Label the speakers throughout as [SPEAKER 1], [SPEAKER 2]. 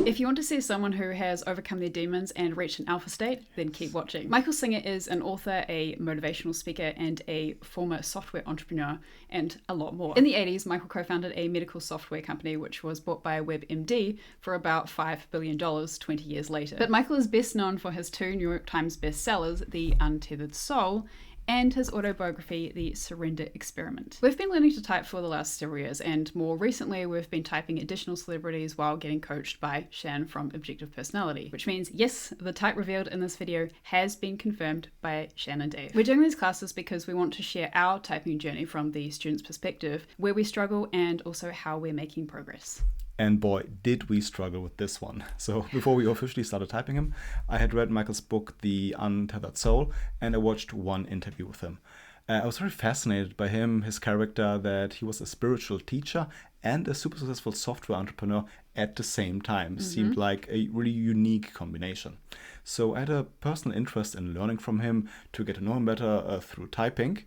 [SPEAKER 1] If you want to see someone who has overcome their demons and reached an alpha state, then keep watching. Michael Singer is an author, a motivational speaker, and a former software entrepreneur, and a lot more. In the 80s, Michael co-founded a medical software company which was bought by WebMD for about $5 billion 20 years later. But Michael is best known for his 2 New York Times bestsellers, The Untethered Soul, and his autobiography, The Surrender Experiment. We've been learning to type for the last several years, and more recently we've been typing additional celebrities while getting coached by Shan from Objective Personality, which means, yes, the type revealed in this video has been confirmed by Shan and Dave. We're doing these classes because we want to share our typing journey from the student's perspective, where we struggle and also how we're making progress.
[SPEAKER 2] And boy, did we struggle with this one. So before we officially started typing him, I had read Michael's book, The Untethered Soul, and I watched one interview with him. I was very fascinated by him, his character, that he was a spiritual teacher and a super successful software entrepreneur at the same time. Seemed like a really unique combination. So I had a personal interest in learning from him to get to know him better through typing.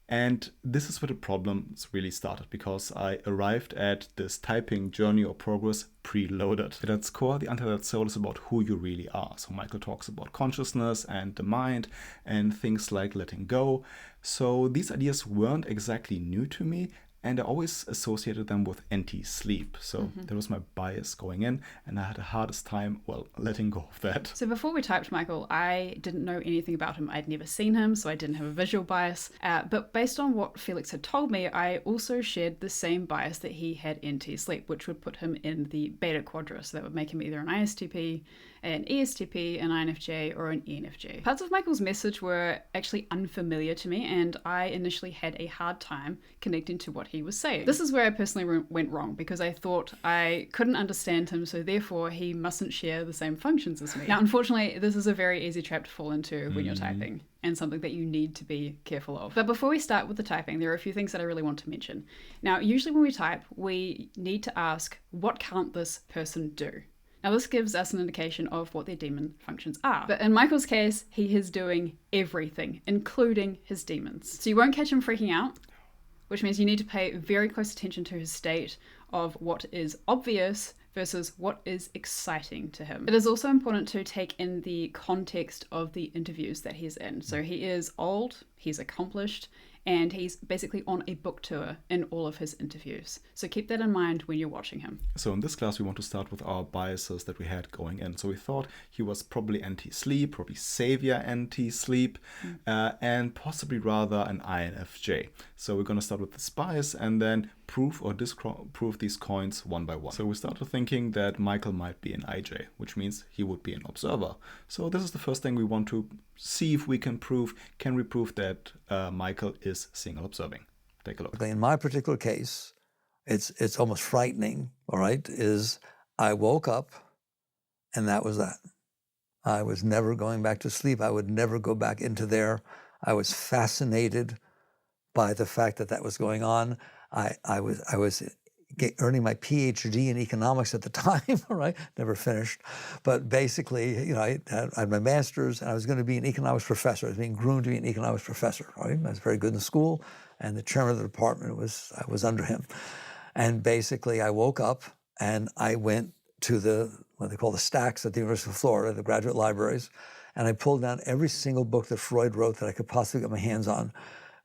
[SPEAKER 2] And this is where the problems really started, because I arrived at this typing journey or progress preloaded. At its core, The Untethered Soul is about who you really are. So Michael talks about consciousness and the mind and things like letting go. So these ideas weren't exactly new to me, and I always associated them with anti-sleep. So that was my bias going in, and I had the hardest time, well, letting go of that.
[SPEAKER 1] So before we typed Michael, I didn't know anything about him. I'd never seen him, so I didn't have a visual bias. But based on what Felix had told me, I also shared the same bias that he had anti-sleep, which would put him in the beta quadra. So that would make him either an ISTP, an ESTP, an INFJ, or an ENFJ. Parts of Michael's message were actually unfamiliar to me, and I initially had a hard time connecting to what he was saying. This is where I personally went wrong, because I thought I couldn't understand him, so therefore he mustn't share the same functions as me. Now, unfortunately, this is a very easy trap to fall into when you're typing, and something that you need to be careful of. But before we start with the typing, there are a few things that I really want to mention. Now, usually when we type, we need to ask, what can't this person do? Now, this gives us an indication of what their demon functions are. But in Michael's case, he is doing everything, including his demons. So you won't catch him freaking out, which means you need to pay very close attention to his state of what is obvious versus what is exciting to him. It is also important to take in the context of the interviews that he's in. So he is old, he's accomplished, and he's basically on a book tour in all of his interviews. So keep that in mind when you're watching him.
[SPEAKER 2] So in this class, we want to start with our biases that we had going in. So we thought he was probably anti-sleep, probably savior anti-sleep, and possibly rather an INFJ. So we're going to start with this bias and then prove or disprove these coins one by one. So we started thinking that Michael might be an IJ, which means he would be an observer. So this is the first thing we want to see if we can prove. Can we prove that Michael is single observing? Take a look.
[SPEAKER 3] In my particular case, it's almost frightening, all right, is I woke up and that was that. I was never going back to sleep. I would never go back into there. I was fascinated by the fact that that was going on. I was earning my PhD in economics at the time, right? Never finished. But basically, you know, I had my master's and I was going to be an economics professor. I was being groomed to be an economics professor, right? I was very good in school, and the chairman of the department I was under him. And basically I woke up and I went to what they call the stacks at the University of Florida, the graduate libraries, and I pulled down every single book that Freud wrote that I could possibly get my hands on.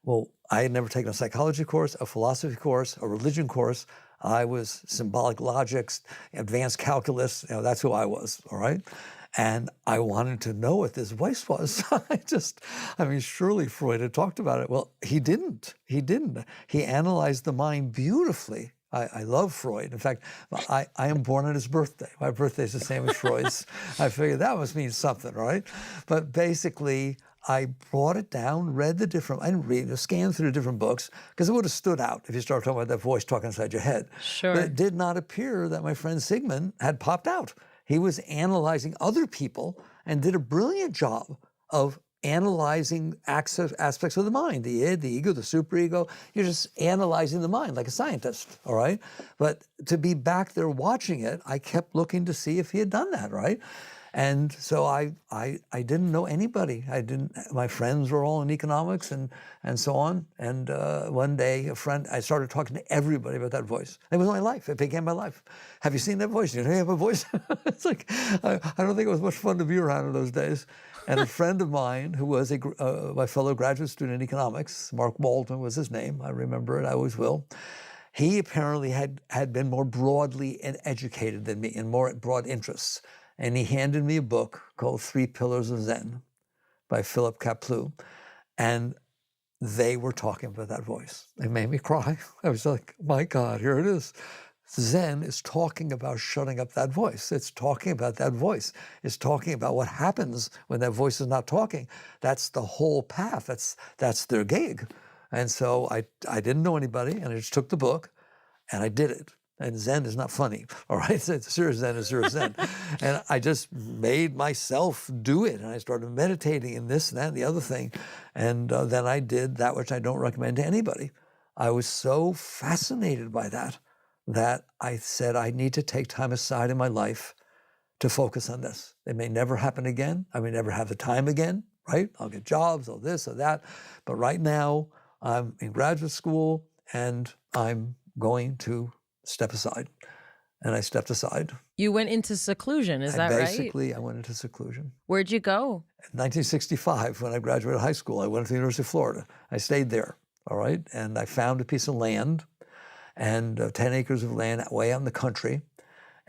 [SPEAKER 3] Well, I had never taken a psychology course, a philosophy course, a religion course. I was symbolic logics, advanced calculus, you know, that's who I was, all right? And I wanted to know what this voice was. Surely Freud had talked about it. Well, he didn't. He analyzed the mind beautifully. I love Freud. In fact, I am born on his birthday. My birthday's the same as Freud's. I figured that must mean something, right? But basically, I brought it down, read the different, I didn't read, scanned through the different books, because it would have stood out if you started talking about that voice talking inside your head.
[SPEAKER 1] Sure.
[SPEAKER 3] But it did not appear that my friend Sigmund had popped out. He was analyzing other people and did a brilliant job of analyzing aspects of the mind, the id, the ego, the superego. You're just analyzing the mind like a scientist, all right? But to be back there watching it, I kept looking to see if he had done that, right? And so I didn't know anybody. My friends were all in economics and so on. And one day I started talking to everybody about that voice. It was my life. It became my life. Have you seen that voice? You know you have a voice? It's like, I don't think it was much fun to be around in those days. And a friend of mine who was my fellow graduate student in economics, Mark Walton was his name. I remember it, I always will. He apparently had been more broadly educated than me and more broad interests. And he handed me a book called 3 Pillars of Zen by Philip Kapleau. And they were talking about that voice. They made me cry. I was like, my God, here it is. Zen is talking about shutting up that voice. It's talking about that voice. It's talking about what happens when that voice is not talking. That's the whole path. That's their gig. And so I didn't know anybody, and I just took the book, and I did it. And Zen is not funny, all right? Serious Zen is serious Zen. And I just made myself do it. And I started meditating in this, that, and the other thing. And then I did that which I don't recommend to anybody. I was so fascinated by that I said, I need to take time aside in my life to focus on this. It may never happen again. I may never have the time again, right? I'll get jobs, or this or that. But right now, I'm in graduate school, and I'm going to step aside. And I stepped aside.
[SPEAKER 4] You went into seclusion, is that right?
[SPEAKER 3] Basically, I went into seclusion.
[SPEAKER 4] Where'd you go?
[SPEAKER 3] In 1965, when I graduated high school, I went to the University of Florida. I stayed there, all right? And I found a piece of land, and 10 acres of land way out in the country.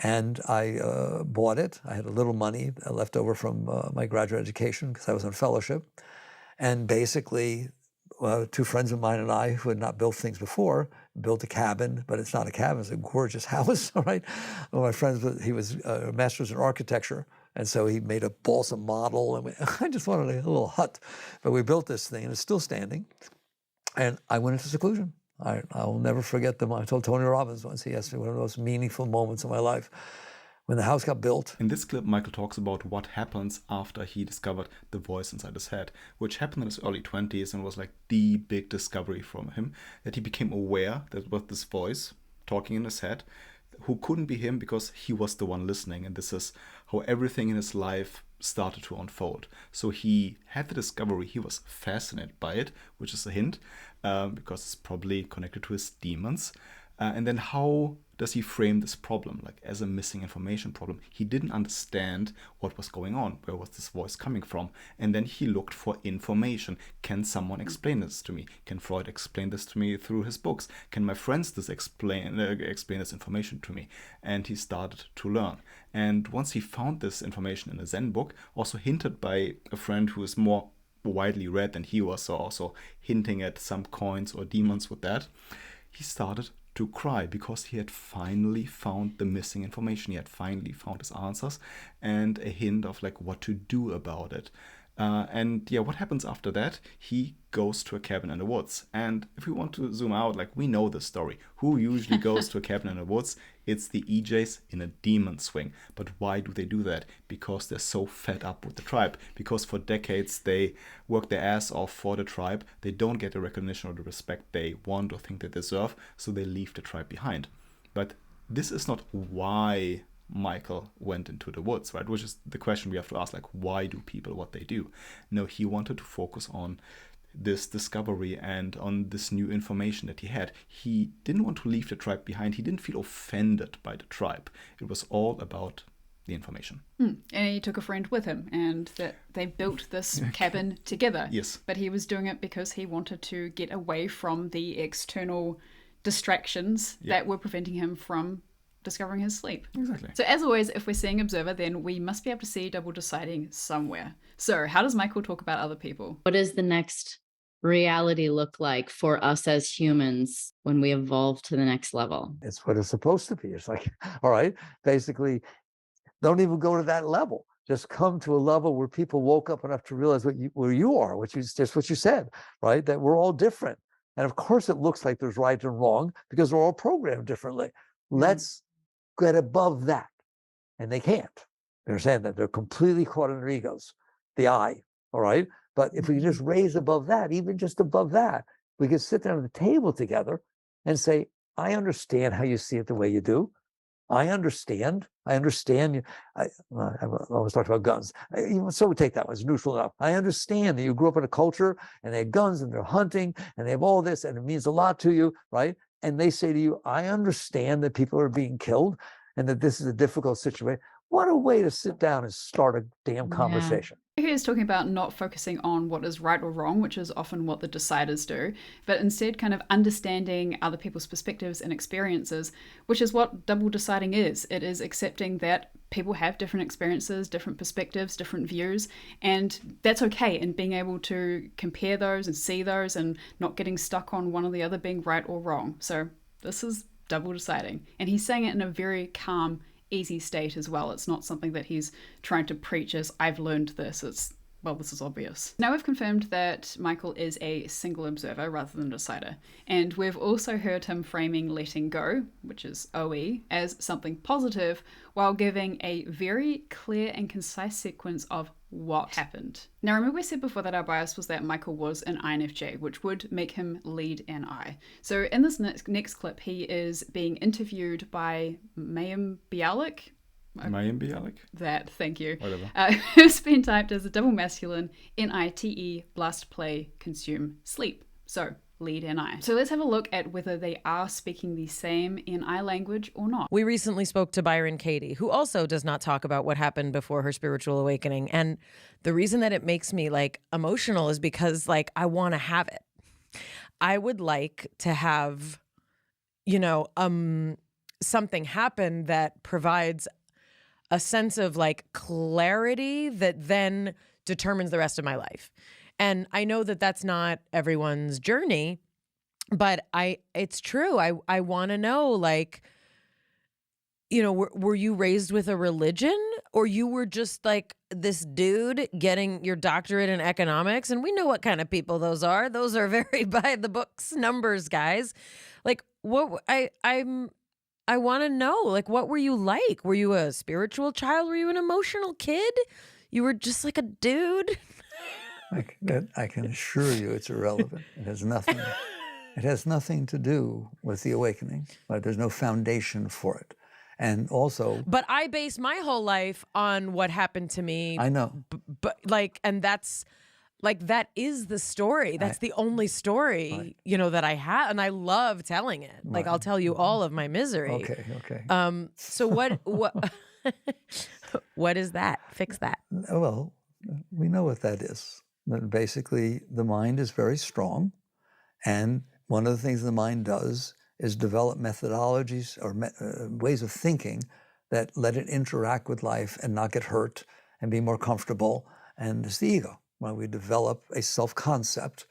[SPEAKER 3] And I bought it. I had a little money left over from my graduate education because I was on fellowship. And basically, 2 friends of mine and I, who had not built things before, built a cabin, but it's not a cabin, it's a gorgeous house, all right? One of my friends, he was a master's in architecture, and so he made a balsa model, and I just wanted a little hut. But we built this thing, and it's still standing, and I went into seclusion. I'll never forget I told Tony Robbins once, he asked me one of the most meaningful moments of my life. When the house got built.
[SPEAKER 2] In this clip, Michael talks about what happens after he discovered the voice inside his head, which happened in his early 20s and was like the big discovery from him, that he became aware that with this voice talking in his head, who couldn't be him because he was the one listening. And this is how everything in his life started to unfold. So he had the discovery, he was fascinated by it, which is a hint, because it's probably connected to his demons. And then how does he frame this problem, like as a missing information problem? He didn't understand what was going on. Where was this voice coming from? And then he looked for information. Can someone explain this to me? Can Freud explain this to me through his books? Can my friends explain this information to me? And he started to learn. And once he found this information in a Zen book, also hinted by a friend who is more widely read than he was, so also hinting at some coins or demons with that, he started to cry because he had finally found the missing information. He had finally found his answers and a hint of like what to do about it. And yeah, what happens after that? He goes to a cabin in the woods. And if we want to zoom out, like we know the story. Who usually goes to a cabin in the woods? It's the EJs in a demon swing. But why do they do that? Because they're so fed up with the tribe. Because for decades they work their ass off for the tribe. They don't get the recognition or the respect they want or think they deserve. So they leave the tribe behind. But this is not why Michael went into the woods, right? Which is the question we have to ask, like, why do people what they do? No, he wanted to focus on this discovery and on this new information that he had. He didn't want to leave the tribe behind. He didn't feel offended by the tribe. It was all about the information.
[SPEAKER 1] And he took a friend with him, and that they built this cabin together.
[SPEAKER 2] Yes.
[SPEAKER 1] But he was doing it because he wanted to get away from the external distractions that were preventing him from discovering his sleep.
[SPEAKER 2] Exactly.
[SPEAKER 1] So as always, if we're seeing observer, then we must be able to see double deciding somewhere. So how does Michael talk about other people?
[SPEAKER 5] What does the next reality look like for us as humans when we evolve to the next level?
[SPEAKER 3] It's what it's supposed to be. It's like, all right, basically, don't even go to that level. Just come to a level where people woke up enough to realize where you are, which is just what you said, right? That we're all different. And of course, it looks like there's right and wrong because we're all programmed differently. Let's get above that. And they can't. You understand that? They're completely caught in their egos, the I, all right? But if we just raise above that, even just above that, we could sit down at the table together and say, I understand how you see it the way you do. I understand you. I always talked about guns. So we take that one as neutral enough. I understand that you grew up in a culture and they have guns and they're hunting and they have all this and it means a lot to you, right? And they say to you, I understand that people are being killed and that this is a difficult situation. What a way to sit down and start a damn conversation.
[SPEAKER 1] He is talking about not focusing on what is right or wrong, which is often what the deciders do, but instead kind of understanding other people's perspectives and experiences, which is what double deciding is. It is accepting that people have different experiences, different perspectives, different views, and that's okay, and being able to compare those and see those and not getting stuck on one or the other being right or wrong. So this is double deciding. And he's saying it in a very calm, easy state as well. It's not something that he's trying to preach as I've learned this. It's, well, this is obvious. Now we've confirmed that Michael is a single observer rather than decider. And we've also heard him framing letting go, which is OE, as something positive while giving a very clear and concise sequence of what happened. Now remember we said before that our bias was that Michael was an INFJ, which would make him lead NI. So in this next clip, he is being interviewed by Mayim Bialik.
[SPEAKER 2] Mayim Bialik?
[SPEAKER 1] That, thank you.
[SPEAKER 2] Whatever.
[SPEAKER 1] Who's been typed as a double masculine, NITE, blast, play, consume, sleep. So lead NI. So let's have a look at whether they are speaking the same NI language or not.
[SPEAKER 4] We recently spoke to Byron Katie, who also does not talk about what happened before her spiritual awakening. And the reason that it makes me emotional is because I want to have it. I would like to have, something happen that provides a sense of clarity that then determines the rest of my life. And I know that that's not everyone's journey, but it's true. I want to know, were you raised with a religion, or you were just this dude getting your doctorate in economics? And we know what kind of people those are. Those are very by the books numbers guys. I want to know, what were you like? Were you a spiritual child? Were you an emotional kid? You were just a dude?
[SPEAKER 3] I can assure you it's irrelevant. It has nothing to do with the awakening. Right? There's no foundation for it. And also...
[SPEAKER 4] But I base my whole life on what happened to me.
[SPEAKER 3] I know.
[SPEAKER 4] But and that's... that is the story. That's the only story, right, that I have. And I love telling it.
[SPEAKER 3] Right.
[SPEAKER 4] I'll tell you all of my misery.
[SPEAKER 3] Okay.
[SPEAKER 4] So what what is that? Fix that.
[SPEAKER 3] Well, we know what that is. Basically, the mind is very strong. And one of the things the mind does is develop methodologies or ways of thinking that let it interact with life and not get hurt and be more comfortable. And it's the ego. When we develop a self-concept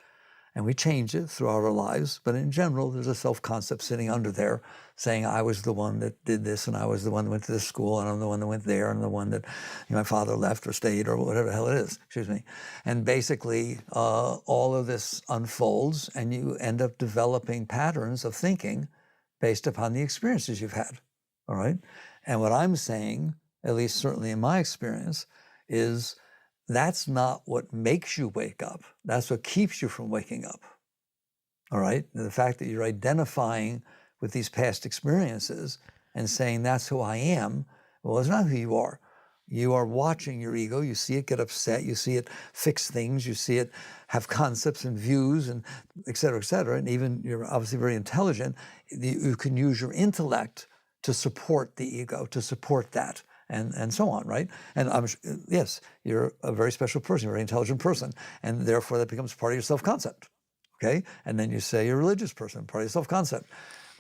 [SPEAKER 3] and we change it throughout our lives, but in general, there's a self-concept sitting under there saying, I was the one that did this, and I was the one that went to this school, and I'm the one that went there, and the one that my father left or stayed, or whatever the hell it is, excuse me. And basically, all of this unfolds, and you end up developing patterns of thinking based upon the experiences you've had, all right? And what I'm saying, at least certainly in my experience, is that's not what makes you wake up. That's what keeps you from waking up, all right? The fact that you're identifying with these past experiences and saying, that's who I am, well, it's not who you are. You are watching your ego. You see it get upset. You see it fix things. You see it have concepts and views and et cetera, and even you're obviously very intelligent. You can use your intellect to support the ego, to support that. And so on, right? And yes, you're a very special person, you're a very intelligent person, and therefore that becomes part of your self-concept, okay? And then you say you're a religious person, part of your self-concept.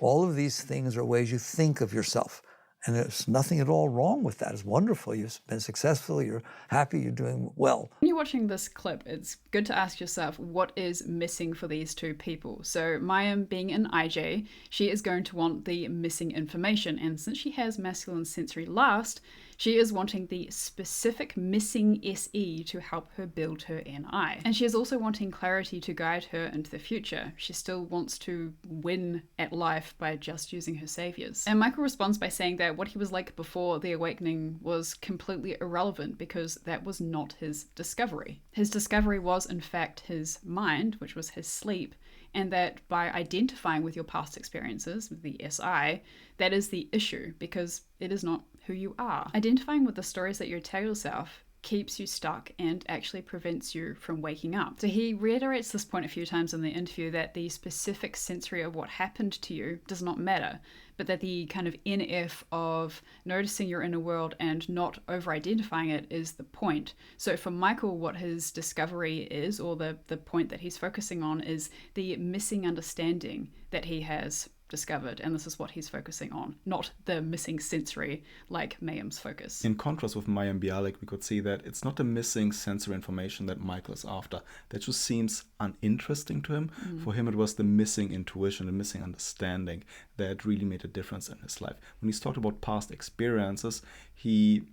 [SPEAKER 3] All of these things are ways you think of yourself, and there's nothing at all wrong with that. It's wonderful. You've been successful, you're happy, you're doing well.
[SPEAKER 1] When you're watching this clip, it's good to ask yourself, what is missing for these two people? So Mayim, being an IJ, she is going to want the missing information, and since she has masculine sensory last, she is wanting the specific missing SE to help her build her NI. And she is also wanting clarity to guide her into the future. She still wants to win at life by just using her saviors. And Michael responds by saying that what he was like before the awakening was completely irrelevant because that was not his discovery. His discovery was in fact his mind, which was his sleep, and that by identifying with your past experiences, with the SI, that is the issue, because it is not who you are. Identifying with the stories that you tell yourself keeps you stuck and actually prevents you from waking up. So he reiterates this point a few times in the interview, that the specific sensory of what happened to you does not matter, but that the kind of NF of noticing your inner world and not over-identifying it is the point. So for Michael, what his discovery is, or the point that he's focusing on, is the missing understanding that he has discovered, and this is what he's focusing on, not the missing sensory like Mayim's focus.
[SPEAKER 2] In contrast with Mayim Bialik, we could see that it's not the missing sensory information that Michael is after. That just seems uninteresting to him. For him, it was the missing intuition, the missing understanding that really made a difference in his life. When he's talked about past experiences, he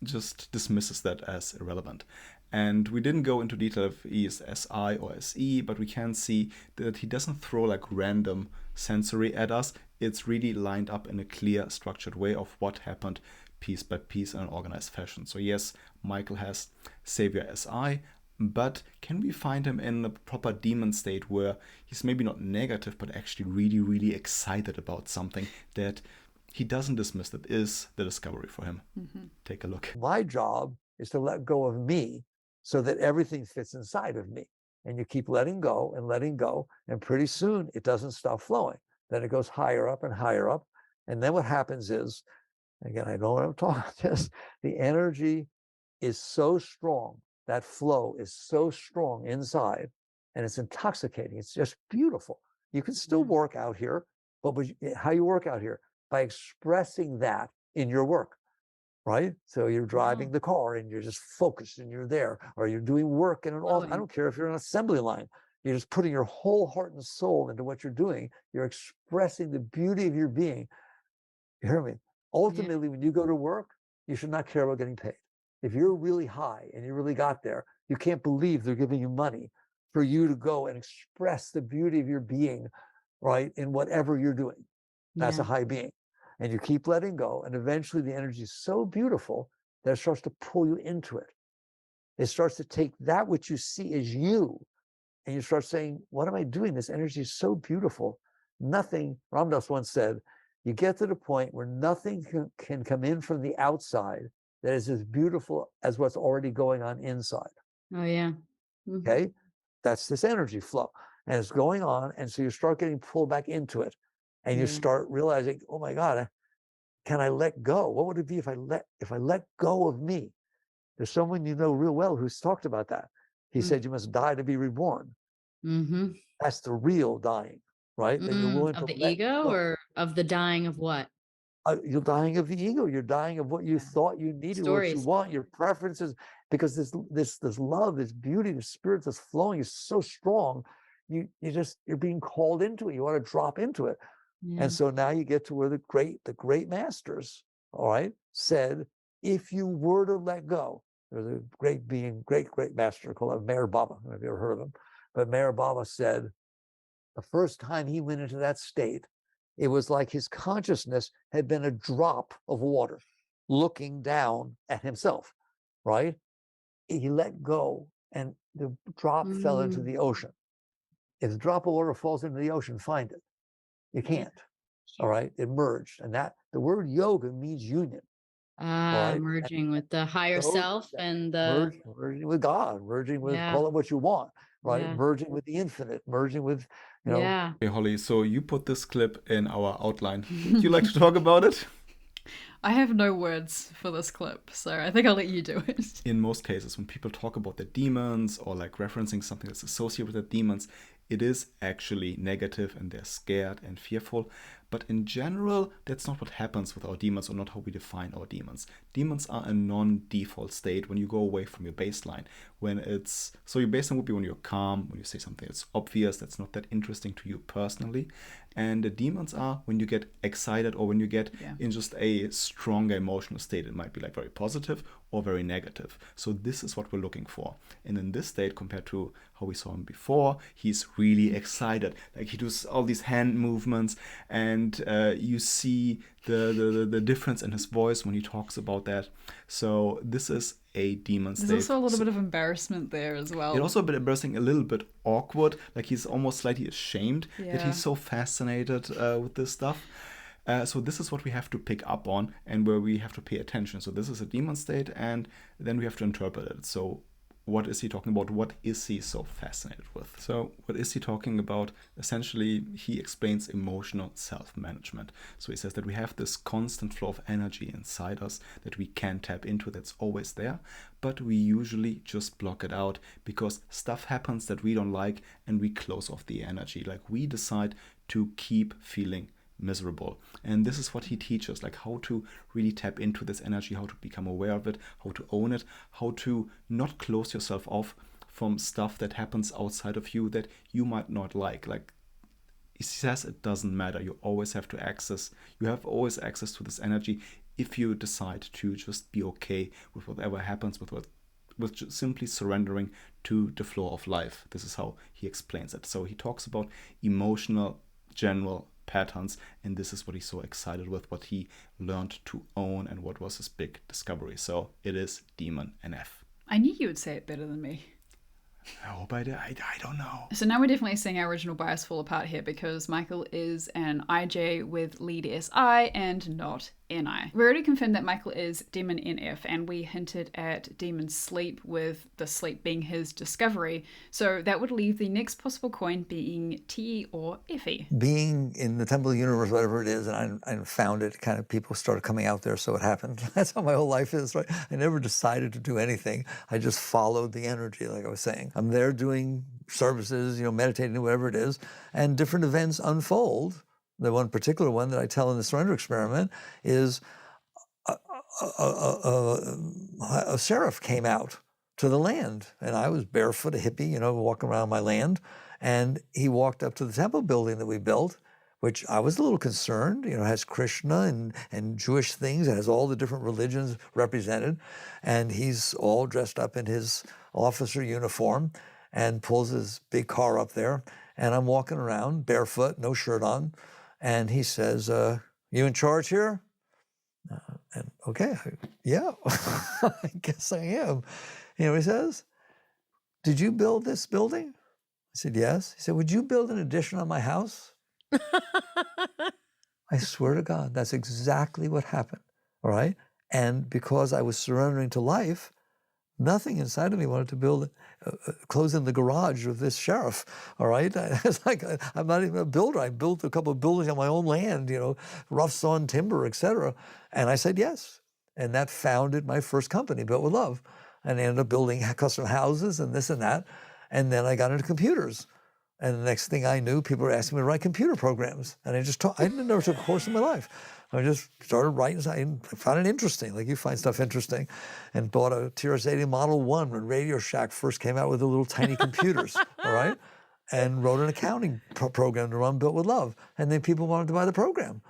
[SPEAKER 2] just dismisses that as irrelevant. And we didn't go into detail if he is SI or SE, but we can see that he doesn't throw like random sensory at us. It's really lined up in a clear, structured way of what happened piece by piece in an organized fashion. So yes, Michael has Savior SI, but can we find him in a proper demon state where he's maybe not negative, but actually really, really excited about something that he doesn't dismiss? That is the discovery for him. Take a look.
[SPEAKER 3] My job is to let go of me so that everything fits inside of me. And you keep letting go, and pretty soon it doesn't stop flowing. Then it goes higher up and higher up. And then what happens is, again, I know what I'm talking about this, the energy is so strong, that flow is so strong inside, and it's intoxicating. It's just beautiful. You can still work out here, but how you work out here? By expressing that in your work. Right? So you're driving the car and you're just focused and you're there, or you're doing work in an office. I don't care if you're on an assembly line. You're just putting your whole heart and soul into what you're doing. You're expressing the beauty of your being. You hear me? Ultimately, when you go to work, you should not care about getting paid. If you're really high and you really got there, you can't believe they're giving you money for you to go and express the beauty of your being, right? In whatever you're doing. That's a high being. And you keep letting go, and eventually the energy is so beautiful that it starts to pull you into it. It starts to take that which you see as you, and you start saying, what am I doing? This energy is so beautiful. Nothing, Ram Dass once said, you get to the point where nothing can come in from the outside that is as beautiful as what's already going on inside.
[SPEAKER 5] Oh, yeah.
[SPEAKER 3] Okay? That's this energy flow. And it's going on, and so you start getting pulled back into it. And you start realizing, oh my God, can I let go? What would it be if I let go of me? There's someone you know real well who's talked about that. He said you must die to be reborn. That's the real dying, right? That you're willing
[SPEAKER 5] of
[SPEAKER 3] to
[SPEAKER 5] the
[SPEAKER 3] let
[SPEAKER 5] ego,
[SPEAKER 3] go.
[SPEAKER 5] or of the dying of what?
[SPEAKER 3] You're dying of the ego. You're dying of what you thought you needed,
[SPEAKER 5] Stories.
[SPEAKER 3] what you want, your preferences. Because this love, this beauty, this spirit that's flowing is so strong. You're being called into it. You want to drop into it. And so now you get to where the great masters, all right, said, if you were to let go, there's a great master called Meher Baba. I don't know if you ever heard of him, but Meher Baba said the first time he went into that state, it was like his consciousness had been a drop of water looking down at himself, right? He let go and the drop fell into the ocean. If the drop of water falls into the ocean, find it. You can't. All right. It merged. And that the word yoga means union.
[SPEAKER 5] Merging with the higher self and the
[SPEAKER 3] merging with God, merging with call it what you want, right? Merging with the infinite, merging with, you know.
[SPEAKER 2] Hey Holly, so you put this clip in our outline. Would you like to talk about it?
[SPEAKER 1] I have no words for this clip, so I think I'll let you do it.
[SPEAKER 2] In most cases, when people talk about their demons or like referencing something that's associated with their demons, it is actually negative and they're scared and fearful. But in general, that's not what happens with our demons, or not how we define our demons. Demons are a non-default state when you go away from your baseline. So your baseline would be when you're calm, when you say something that's obvious, that's not that interesting to you personally. And the demons are when you get excited, or when you get in just a stronger emotional state. It might be like very positive or very negative. So this is what we're looking for. And in this state, compared to how we saw him before, he's really excited. Like he does all these hand movements and and you see the difference in his voice when he talks about that. So this is a demon state.
[SPEAKER 1] There's also a little bit of embarrassment there as well.
[SPEAKER 2] It's also a bit embarrassing, a little bit awkward. Like he's almost slightly ashamed that he's so fascinated with this stuff. So this is what we have to pick up on and where we have to pay attention. So this is a demon state, and then we have to interpret it. So what is he talking about? What is he so fascinated with? So what is he talking about? Essentially, he explains emotional self-management. So he says that we have this constant flow of energy inside us that we can tap into, that's always there, but we usually just block it out because stuff happens that we don't like and we close off the energy. Like we decide to keep feeling miserable. And this is what he teaches, like how to really tap into this energy, how to become aware of it, how to own it, how to not close yourself off from stuff that happens outside of you that you might not like. Like he says, it doesn't matter. You always have always access to this energy if you decide to just be okay with whatever happens, with just simply surrendering to the flow of life. This is how he explains it. So he talks about emotional general patterns, and this is what he's so excited with, what he learned to own and what was his big discovery. So it is Demon NF.
[SPEAKER 1] I knew you would say it better than me.
[SPEAKER 2] I hope I did. I don't know.
[SPEAKER 1] So now we're definitely seeing our original bias fall apart here because Michael is an IJ with lead SI and not NI. We already confirmed that Michael is Demon NF, and we hinted at Demon Sleep, with the sleep being his discovery. So that would leave the next possible coin being TE or FE.
[SPEAKER 3] Being in the Temple of the Universe, whatever it is, and I found it, kind of people started coming out there, so it happened. That's how my whole life is, right? I never decided to do anything. I just followed the energy, like I was saying. I'm there doing services, meditating, whatever it is, and different events unfold. The one particular one that I tell in the surrender experiment is a sheriff came out to the land, and I was barefoot, a hippie, walking around my land, and he walked up to the temple building that we built, which I was a little concerned, has Krishna and Jewish things, it has all the different religions represented, and he's all dressed up in his officer uniform and pulls his big car up there, and I'm walking around barefoot, no shirt on, and he says, you in charge here? And okay, yeah, I guess I am. You know what he says? Did you build this building? I said, yes. He said, would you build an addition on my house? I swear to God, that's exactly what happened, all right? And because I was surrendering to life, nothing inside of me wanted to close in the garage of this sheriff, all right? It's like, I'm not even a builder. I built a couple of buildings on my own land, rough sawn timber, etc. And I said yes. And that founded my first company, Built with Love. And I ended up building custom houses and this and that. And then I got into computers. And the next thing I knew, people were asking me to write computer programs. And I never took a course in my life. I just started writing. I found it interesting, like you find stuff interesting, and bought a TRS-80 Model 1 when Radio Shack first came out with the little tiny computers, all right? And wrote an accounting program to run Built with Love. And then people wanted to buy the program.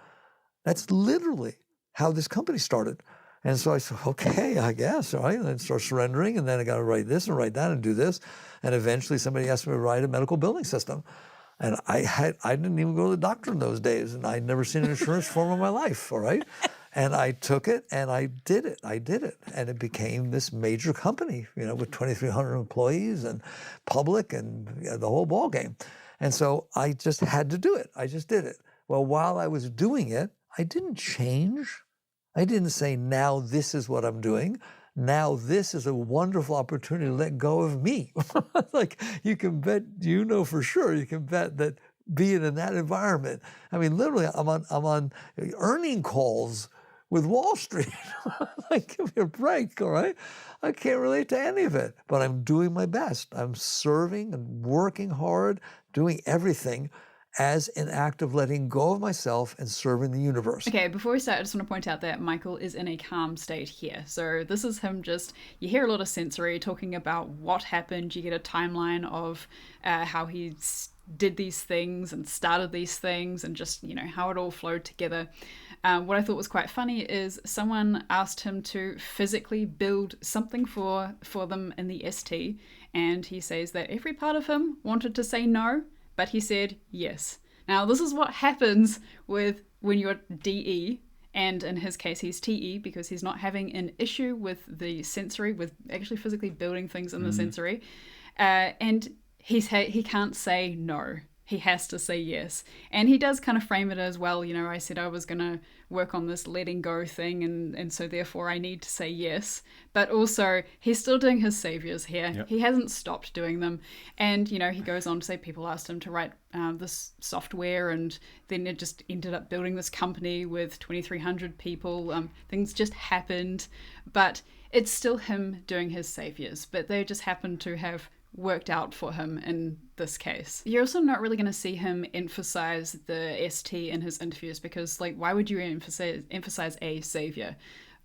[SPEAKER 3] That's literally how this company started. And so I said, okay, I guess, all right? And then start surrendering, and then I got to write this and write that and do this. And eventually somebody asked me to write a medical billing system. And I didn't even go to the doctor in those days, and I'd never seen an insurance form in my life, all right? And I took it, and I did it. And it became this major company, with 2,300 employees and public and the whole ball game. And so I just had to do it. I just did it. Well, while I was doing it, I didn't change. I didn't say, now this is what I'm doing. Now this is a wonderful opportunity to let go of me. Like you can bet, for sure, you can bet that being in that environment, I mean, literally I'm on earning calls with Wall Street. Like, give me a break, all right? I can't relate to any of it, but I'm doing my best. I'm serving and working hard, doing everything as an act of letting go of myself and serving the universe.
[SPEAKER 1] Okay, before we start, I just want to point out that Michael is in a calm state here. So this is him you hear a lot of sensory talking about what happened. You get a timeline of how he did these things and started these things and just, how it all flowed together. What I thought was quite funny is someone asked him to physically build something for them in the ST, and he says that every part of him wanted to say no, but he said yes. Now, this is what happens with when you're DE, and in his case, he's TE because he's not having an issue with the sensory, with actually physically building things in the sensory. And he can't say no. He has to say yes. And he does kind of frame it as, well, you know, I said I was going to work on this letting go thing, and so therefore I need to say yes. But also, he's still doing his saviors here. Yep. He hasn't stopped doing them. And, you know, he goes on to say people asked him to write this software, and then it just ended up building this company with 2,300 people. Things just happened. But it's still him doing his saviors. But they just happen to have worked out for him in this case. You're also not really going to see him emphasize the ST in his interviews, because, like, why would you emphasize a savior,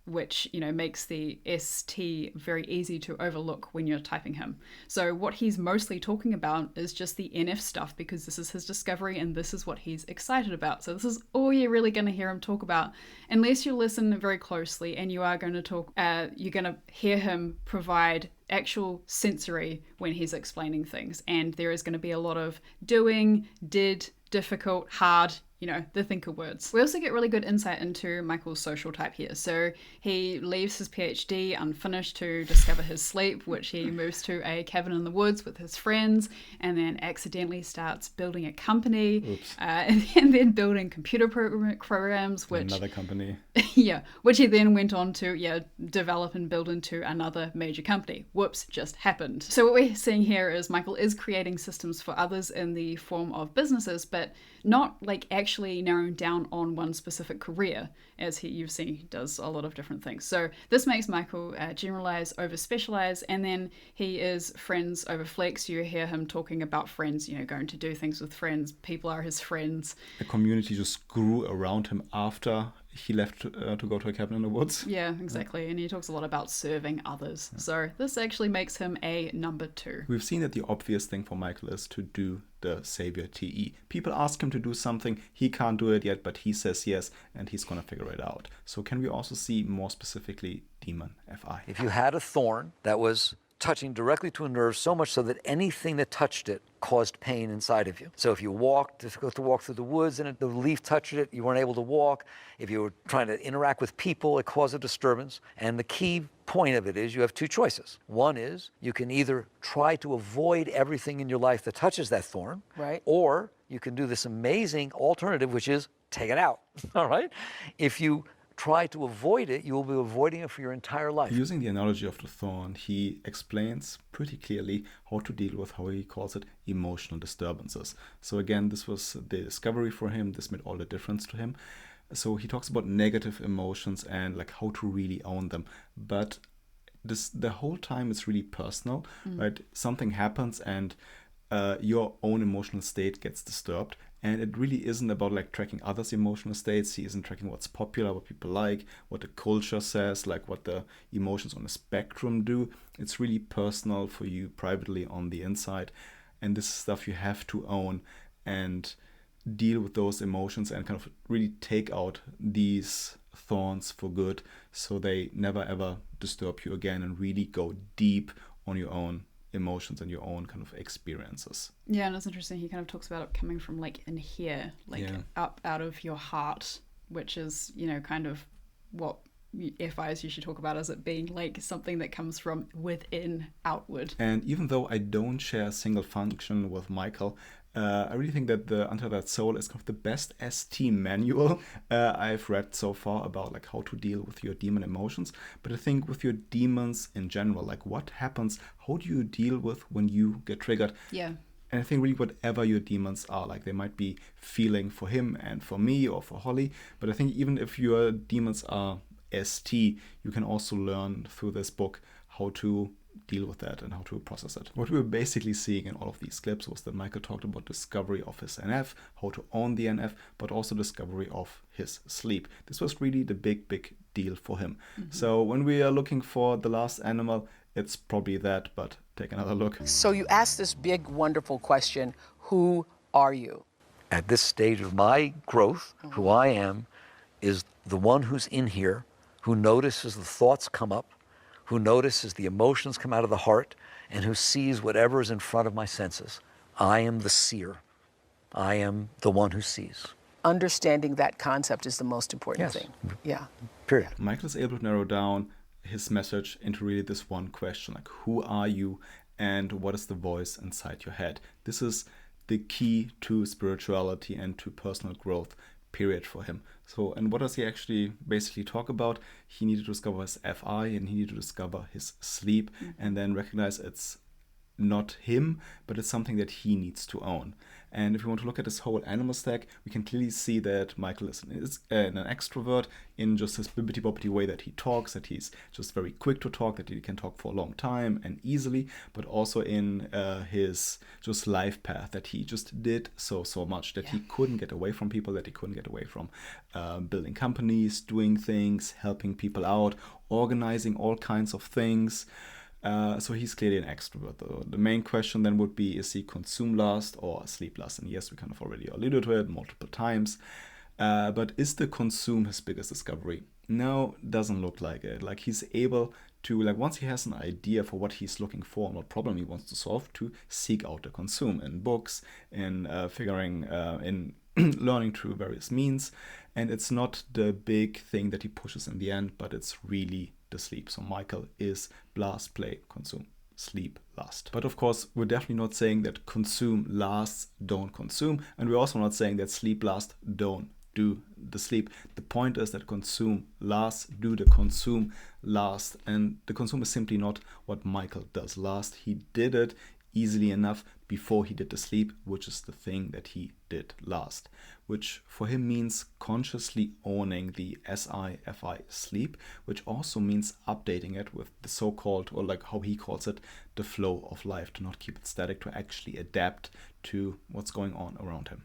[SPEAKER 1] which, you know, makes the ST very easy to overlook when you're typing him. So what he's mostly talking about is just the NF stuff, because this is his discovery and this is what he's excited about. So this is all you're really going to hear him talk about, unless you listen very closely, and you are going to talk, you're going to hear him provide actual sensory when he's explaining things. And there is going to be a lot of doing, did, difficult, hard, you know, the thinker words. We also get really good insight into Michael's social type here. So he leaves his PhD unfinished to discover his sleep, which he moves to a cabin in the woods with his friends, and then accidentally starts building a company, and then building computer programs, which...
[SPEAKER 2] Another company.
[SPEAKER 1] Yeah, which he then went on to, develop and build into another major company. Whoops, just happened. So what we're seeing here is Michael is creating systems for others in the form of businesses, but not like actually narrowing down on one specific career, as you've seen he does a lot of different things. So this makes Michael generalize over specialize, and then he is friends over flex. You hear him talking about friends, you know, going to do things with friends. People are his friends.
[SPEAKER 2] The community just grew around him after he left to go to a cabin in the woods.
[SPEAKER 1] Yeah, exactly. And he talks a lot about serving others. So this actually makes him a number 2.
[SPEAKER 2] We've seen that the obvious thing for Michael is to do the savior TE. People ask him to do something, he can't do it yet, but he says yes, and he's going to figure it out. So can we also see more specifically Demon FI?
[SPEAKER 3] If you had a thorn that was touching directly to a nerve, so much so that anything that touched it caused pain inside of you. So if you walked, difficult to walk through the woods and the leaf touched it, you weren't able to walk. If you were trying to interact with people, it caused a disturbance. And the key point of it is you have 2 choices. One is you can either try to avoid everything in your life that touches that thorn,
[SPEAKER 4] right,
[SPEAKER 3] or you can do this amazing alternative, which is take it out, all right? If you try to avoid it, you will be avoiding it for your entire life.
[SPEAKER 2] Using the analogy of the thorn, he explains pretty clearly how to deal with, how he calls it, emotional disturbances. So again, this was the discovery for him. This made all the difference to him. So he talks about negative emotions and like how to really own them. But the whole time it's really personal, right? Something happens and your own emotional state gets disturbed. And it really isn't about like tracking others' emotional states. He isn't tracking what's popular, what people like, what the culture says, like what the emotions on the spectrum do. It's really personal for you privately on the inside. And this is stuff you have to own and deal with those emotions and kind of really take out these thorns for good, so they never ever disturb you again, and really go deep on your own emotions and your own kind of experiences.
[SPEAKER 1] Yeah, and it's interesting. He kind of talks about it coming from like in here, like up out of your heart, which is, you know, kind of what FIs usually talk about as it being like something that comes from within outward.
[SPEAKER 2] And even though I don't share a single function with Michael, I really think that the Until That Soul is kind of the best ST manual I've read so far about like how to deal with your demon emotions. But I think with your demons in general, like what happens, how do you deal with when you get triggered?
[SPEAKER 1] Yeah.
[SPEAKER 2] And I think really whatever your demons are, like they might be feeling for him and for me or for Holly. But I think even if your demons are ST, you can also learn through this book how to deal with that and how to process it. What we were basically seeing in all of these clips was that Michael talked about discovery of his NF, how to own the NF, but also discovery of his sleep. This was really the big deal for him. So when we are looking for the last animal, it's probably that, but take another look.
[SPEAKER 6] So you ask this big, wonderful question, who are you?
[SPEAKER 3] At this stage of my growth, who I am is the one who's in here, who notices the thoughts come up, who notices the emotions come out of the heart, and who sees whatever is in front of my senses. I am the seer. I am the one who sees.
[SPEAKER 6] Understanding that concept is the most important
[SPEAKER 3] Yes.
[SPEAKER 6] thing. Yeah.
[SPEAKER 3] Period.
[SPEAKER 2] Michael is able to narrow down his message into really this one question, like, who are you and what is the voice inside your head? This is the key to spirituality and to personal growth, period, for him. So, and what does he actually basically talk about? He needed to discover his FI and he needed to discover his sleep, and then recognize it's not him, but it's something that he needs to own. And if we want to look at this whole animal stack, we can clearly see that Michael is an extrovert in just his bibbity-bobbity way that he talks, that he's just very quick to talk, that he can talk for a long time and easily, but also in his just life path, that he just did so much, that he couldn't get away from people, that he couldn't get away from building companies, doing things, helping people out, organizing all kinds of things. So he's clearly an extrovert. The main question then would be, is he consume last or sleep last? And yes, we kind of already alluded to it multiple times. But is the consume his biggest discovery? No, doesn't look like it. Like, he's able to, like, once he has an idea for what he's looking for and what problem he wants to solve, to seek out the consume in books, in in learning through various means. And it's not the big thing that he pushes in the end, but it's really the sleep. So Michael is blast, play, consume, sleep last. But of course, we're definitely not saying that consume lasts, don't consume. And we're also not saying that sleep last, don't do the sleep. The point is that consume last, do the consume last. And the consume is simply not what Michael does last. He did it easily enough before he did the sleep, which is the thing that he did last, which for him means consciously owning the SI-FI sleep, which also means updating it with the so-called, or like how he calls it, the flow of life, to not keep it static, to actually adapt to what's going on around him.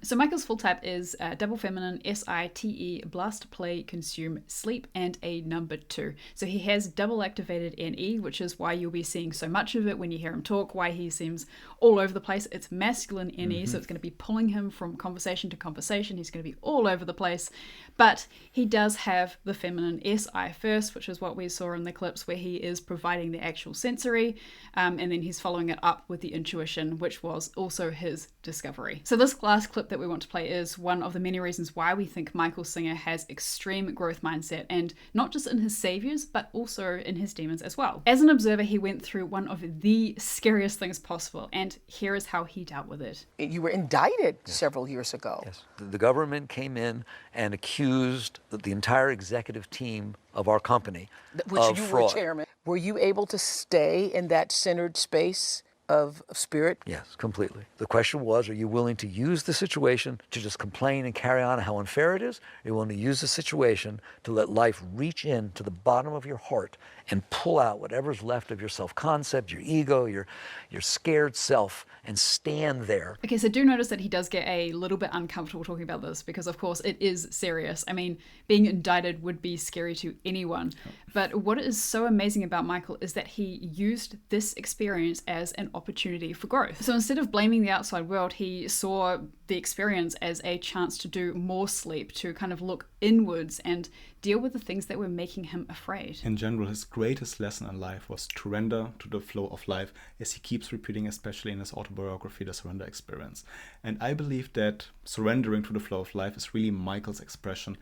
[SPEAKER 1] So Michael's full type is double feminine, SITE, blast, play, consume, sleep, and a number 2. So he has double activated NE, which is why you'll be seeing so much of it when you hear him talk, why he seems all over the place. It's masculine NE, so it's going to be pulling him from conversation to conversation. He's going to be all over the place. But he does have the feminine SI first, which is what we saw in the clips where he is providing the actual sensory, and then he's following it up with the intuition, which was also his discovery. So this last clip that we want to play is one of the many reasons why we think Michael Singer has extreme growth mindset, and not just in his saviors, but also in his demons as well. As an observer, he went through one of the scariest things possible, and here is how he dealt with it.
[SPEAKER 6] You were indicted several years ago.
[SPEAKER 3] Yes. The government came in and accused the entire executive team of our company
[SPEAKER 6] Which
[SPEAKER 3] of
[SPEAKER 6] you
[SPEAKER 3] fraud.
[SPEAKER 6] were chairman. Were you able to stay in that centered space of spirit?
[SPEAKER 3] Yes, completely. The question was, are you willing to use the situation to just complain and carry on how unfair it is? Are you willing to use the situation to let life reach in to the bottom of your heart and pull out whatever's left of your self-concept, your ego, your scared self, and stand there?
[SPEAKER 1] Okay, so do notice that he does get a little bit uncomfortable talking about this, because of course it is serious. I mean, being indicted would be scary to anyone. But what is so amazing about Michael is that he used this experience as an opportunity for growth. So instead of blaming the outside world, he saw the experience as a chance to do more sleep, to kind of look inwards and deal with the things that were making him afraid.
[SPEAKER 2] In general, his greatest lesson in life was to surrender to the flow of life, as he keeps repeating, especially in his autobiography, The Surrender Experience. And I believe that surrendering to the flow of life is really Michael's expression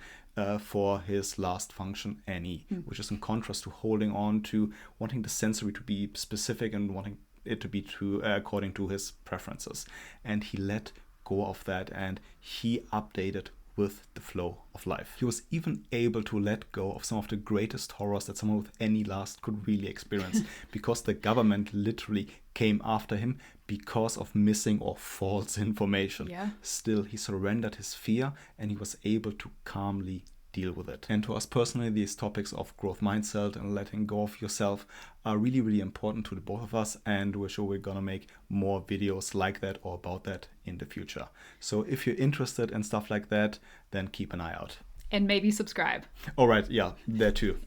[SPEAKER 2] for his last function, NE, which is in contrast to holding on to wanting the sensory to be specific and wanting it to be according to his preferences. And he let go of that, and he updated with the flow of life. He was even able to let go of some of the greatest horrors that someone with any last could really experience, because the government literally came after him because of missing or false information.
[SPEAKER 1] Yeah.
[SPEAKER 2] Still, he surrendered his fear and he was able to calmly deal with it. And to us personally, these topics of growth mindset and letting go of yourself are really, really important to the both of us, and we're sure we're gonna make more videos like that or about that in the future. So if you're interested in stuff like that, then keep an eye out.
[SPEAKER 1] And maybe subscribe.
[SPEAKER 2] All right, yeah, there too.